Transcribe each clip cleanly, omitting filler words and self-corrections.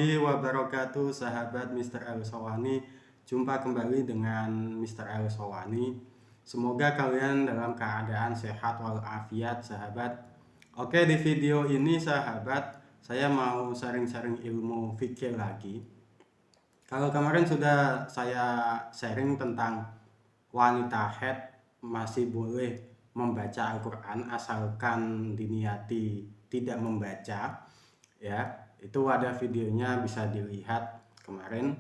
warahmatullahi wabarakatuh, sahabat Mr. Elsowani. Jumpa kembali dengan Mr. Elsowani. Semoga kalian dalam keadaan sehat walafiat, sahabat. Oke, di video ini sahabat, saya mau sharing-sharing ilmu fikih lagi. Kalau kemarin sudah saya sharing tentang wanita haid masih boleh membaca Al-Quran asalkan diniati tidak membaca, ya. Itu ada videonya, bisa dilihat kemarin.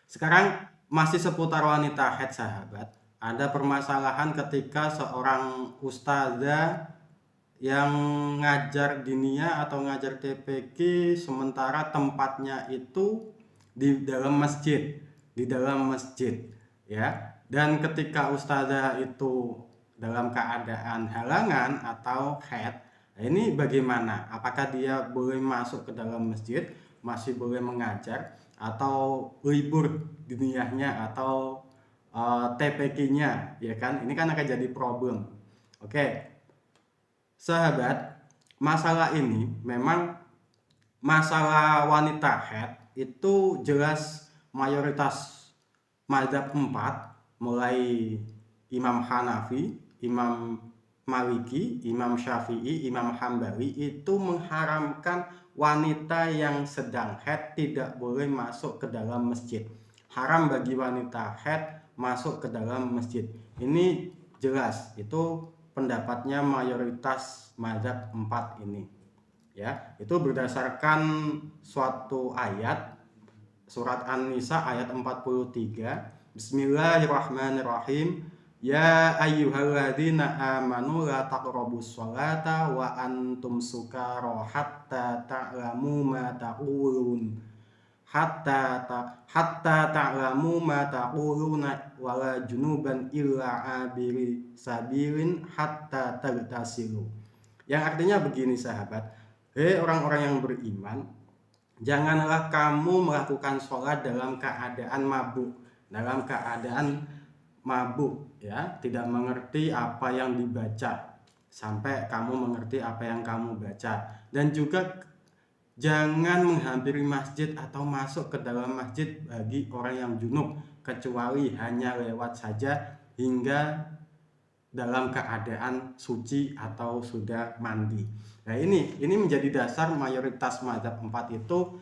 Sekarang masih seputar wanita haid, sahabat. Ada permasalahan ketika seorang ustazah yang ngajar diniyah atau ngajar TPQ sementara tempatnya itu di dalam masjid, ya. Dan ketika ustazah itu dalam keadaan halangan atau haid, nah, ini bagaimana? Apakah dia boleh masuk ke dalam masjid, masih boleh mengajar, atau libur diniyahnya atau TPQ-nya, ya kan? Ini kan akan jadi problem. Oke, sahabat, masalah ini memang masalah wanita haid itu jelas mayoritas mazhab 4, mulai Imam Hanafi, Imam Maliki, Imam Syafi'i, Imam Hambali itu mengharamkan wanita yang sedang haid tidak boleh masuk ke dalam masjid. Haram bagi wanita haid masuk ke dalam masjid. Ini jelas, itu pendapatnya mayoritas mazhab 4 ini. Ya, itu berdasarkan suatu ayat surat An-Nisa ayat 43. Bismillahirrahmanirrahim. Ya ayyuhalladzina amanu la taqrabus sholata wa antum sukara hatta ta'lamu ma taqulun. Hatta ta'lamu ma taquluna wala junuban illa abiri sabilin hatta tagtasilu. Yang artinya begini, sahabat. Hei orang-orang yang beriman, janganlah kamu melakukan sholat dalam keadaan mabuk, ya, tidak mengerti apa yang dibaca sampai kamu mengerti apa yang kamu baca. Dan juga jangan menghampiri masjid atau masuk ke dalam masjid bagi orang yang junub, kecuali hanya lewat saja hingga dalam keadaan suci atau sudah mandi. Nah, ini menjadi dasar mayoritas mazhab 4 itu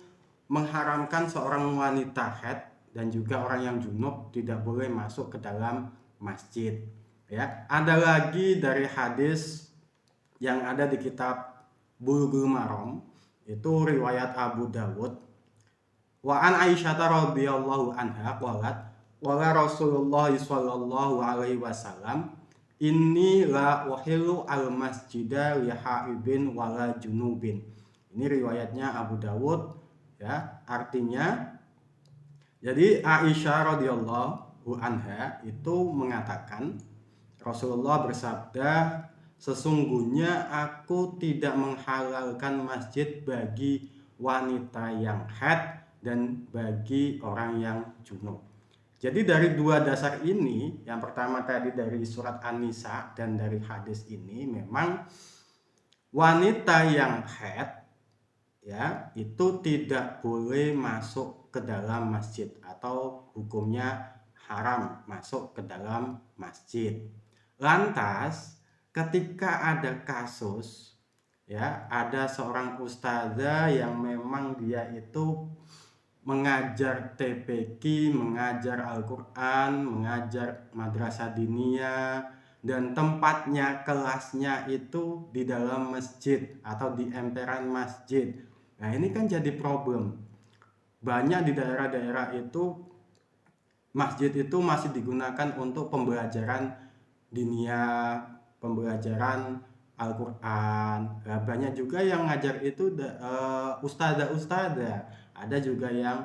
mengharamkan seorang wanita haid dan juga orang yang junub tidak boleh masuk ke dalam masjid. Ya, ada lagi dari hadis yang ada di kitab Bulughul Maram, itu riwayat Abu Dawud. Wa an Aisyah radhiyallahu anha qalat qala Rasulullah sallallahu alaihi wasallam inni la wahilu al masjida li haibin wala junubin. Ini riwayatnya Abu Dawud, ya. Artinya, jadi Aisyah radhiyallahu anha itu mengatakan Rasulullah bersabda, sesungguhnya aku tidak menghalalkan masjid bagi wanita yang haid dan bagi orang yang junub. Jadi dari dua dasar ini, yang pertama tadi dari surat An-Nisa dan dari hadis ini, memang wanita yang haid, ya, itu tidak boleh masuk ke dalam masjid atau hukumnya haram masuk ke dalam masjid. Lantas ketika ada kasus, ya, ada seorang ustazah yang memang dia itu mengajar TPQ, mengajar Al-Quran, mengajar madrasah diniyah, dan tempatnya, kelasnya itu di dalam masjid atau di emperan masjid. Nah, ini kan jadi problem. Banyak di daerah-daerah itu masjid itu masih digunakan untuk pembelajaran diniyah, pembelajaran Al-Quran. Nah, banyak juga yang ngajar itu ustazah. Ada juga yang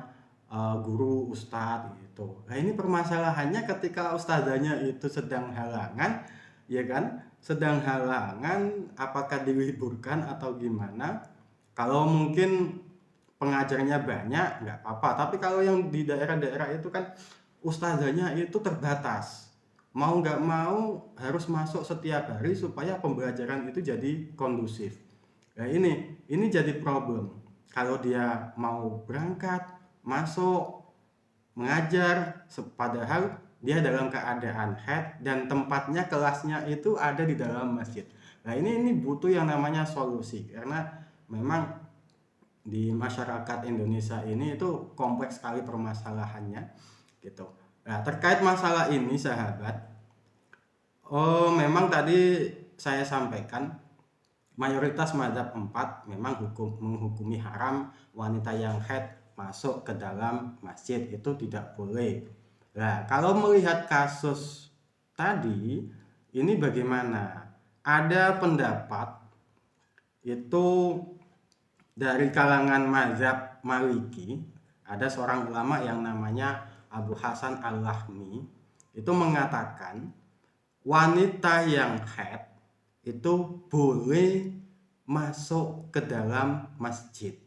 guru ustadz gitu. Nah, ini permasalahannya ketika ustazahnya itu sedang halangan, ya kan? Sedang halangan, apakah diliburkan atau gimana? Kalau mungkin pengajarnya banyak, nggak apa-apa. Tapi kalau yang di daerah-daerah itu kan ustazahnya itu terbatas. Mau nggak mau harus masuk setiap hari supaya pembelajaran itu jadi kondusif. Nah, ini jadi problem. kalau dia mau berangkat, masuk, mengajar, padahal dia dalam keadaan haid dan tempatnya kelasnya itu ada di dalam masjid. Nah, ini butuh yang namanya solusi, karena memang di masyarakat Indonesia ini itu kompleks sekali permasalahannya gitu. Nah, terkait masalah ini sahabat, memang tadi saya sampaikan mayoritas mazhab 4 memang menghukumi haram wanita yang haid masuk ke dalam masjid, itu tidak boleh. Nah, kalau melihat kasus tadi ini bagaimana? Ada pendapat itu dari kalangan mazhab Maliki, ada seorang ulama yang namanya Abu Hasan Al-Lahmi itu mengatakan wanita yang haid itu boleh masuk ke dalam masjid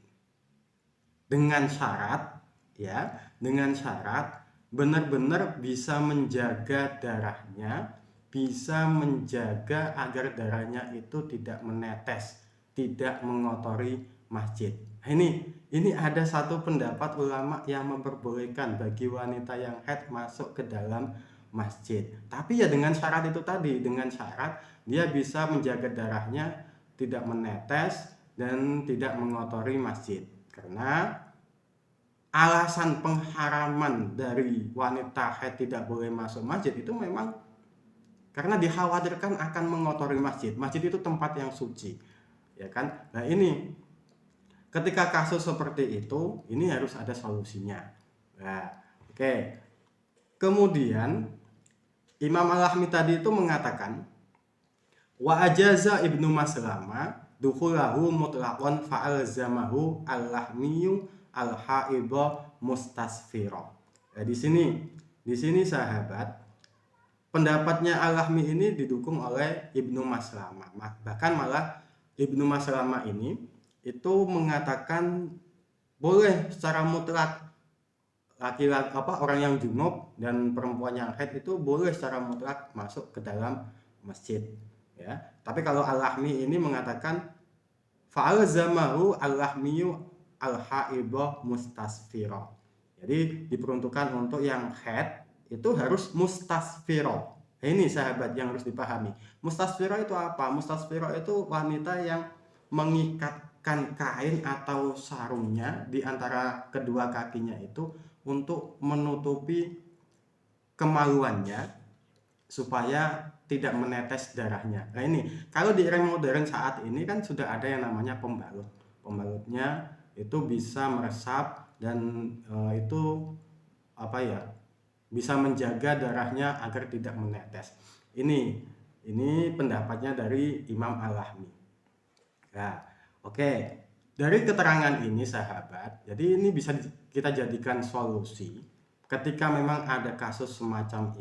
dengan syarat, ya, dengan syarat benar-benar bisa menjaga darahnya, bisa menjaga agar darahnya itu tidak menetes, tidak mengotori masjid. Nah, ini ada satu pendapat ulama yang memperbolehkan bagi wanita yang haid masuk ke dalam masjid. Tapi ya dengan syarat itu tadi, dengan syarat dia bisa menjaga darahnya tidak menetes dan tidak mengotori masjid. Karena alasan pengharaman dari wanita haid tidak boleh masuk masjid itu memang karena dikhawatirkan akan mengotori masjid. Masjid itu tempat yang suci, ya kan? Nah, ini ketika kasus seperti itu, ini harus ada solusinya. Nah, oke. Kemudian Imam Al-Lahmi tadi itu mengatakan wa ajaza Ibnu Maslama dukhulahu mutlaqan fa'alzamahu al-lahmiyu al-haidha mustasfira. Nah, di sini sahabat, pendapatnya Al-Lahmi ini didukung oleh Ibnu Maslama. Bahkan malah Ibnu Maslama ini itu mengatakan boleh secara mutlak laki-laki orang yang junub dan perempuan yang haid itu boleh secara mutlak masuk ke dalam masjid, ya. Tapi kalau Al-Lahmi ini mengatakan fa'alzamahu al-lahmiyu al-haidha mustasfira. Jadi diperuntukkan untuk yang haid itu harus mustasfira. Nah, ini sahabat yang harus dipahami. Mustasfira itu apa? Mustasfira itu wanita yang mengikatkan kain atau sarungnya di antara kedua kakinya itu untuk menutupi kemaluannya supaya tidak menetes darahnya. Nah, ini kalau di era modern saat ini kan sudah ada yang namanya pembalut. Pembalutnya itu bisa meresap dan itu bisa menjaga darahnya agar tidak menetes. Ini pendapatnya dari Imam Al-Lahmi. Nah, oke. Dari keterangan ini sahabat, jadi ini bisa kita jadikan solusi ketika memang ada kasus semacam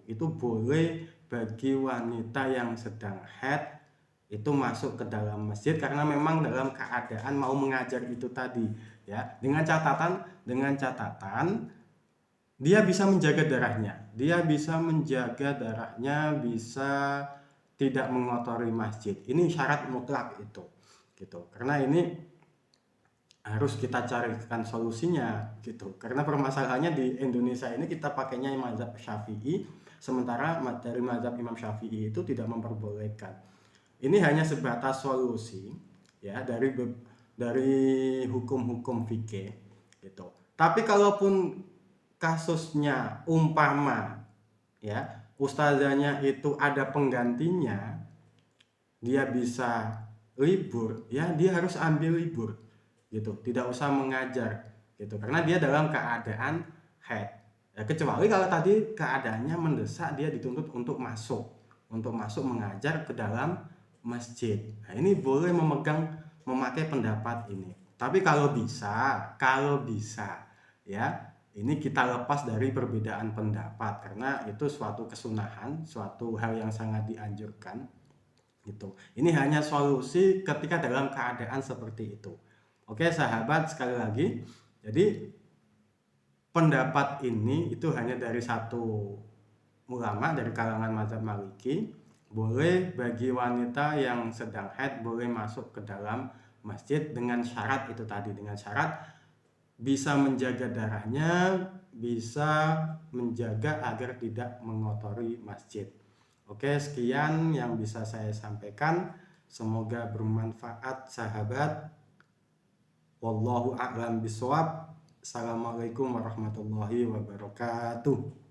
itu boleh bagi wanita yang sedang haid itu masuk ke dalam masjid karena memang dalam keadaan mau mengajar itu tadi, ya. Dengan catatan dia bisa menjaga darahnya. Bisa tidak mengotori masjid. Ini syarat mutlak itu. Gitu. Karena ini harus kita carikan solusinya gitu. Karena permasalahannya di Indonesia ini kita pakainya mazhab Syafi'i, sementara dari mazhab Imam Syafi'i itu tidak memperbolehkan. Ini hanya sebatas solusi, ya, dari hukum-hukum fikih gitu. Tapi kalaupun kasusnya umpama, ya, ustazahnya itu ada penggantinya, dia bisa libur, ya dia harus ambil libur gitu, tidak usah mengajar gitu, karena dia dalam keadaan haid, ya, kecuali kalau tadi keadaannya mendesak, dia dituntut untuk masuk mengajar ke dalam masjid. Nah, ini boleh memakai pendapat ini. Tapi kalau bisa ya, ini kita lepas dari perbedaan pendapat karena itu suatu kesunahan, suatu hal yang sangat dianjurkan gitu. Ini hanya solusi ketika dalam keadaan seperti itu. Oke sahabat, sekali lagi, jadi pendapat ini itu hanya dari satu ulama dari kalangan mazhab Maliki, boleh bagi wanita yang sedang haid boleh masuk ke dalam masjid dengan syarat itu tadi, dengan syarat bisa menjaga darahnya, bisa menjaga agar tidak mengotori masjid. Oke, sekian yang bisa saya sampaikan. Semoga bermanfaat sahabat. Wallahu a'lam bishawab. Assalamualaikum warahmatullahi wabarakatuh.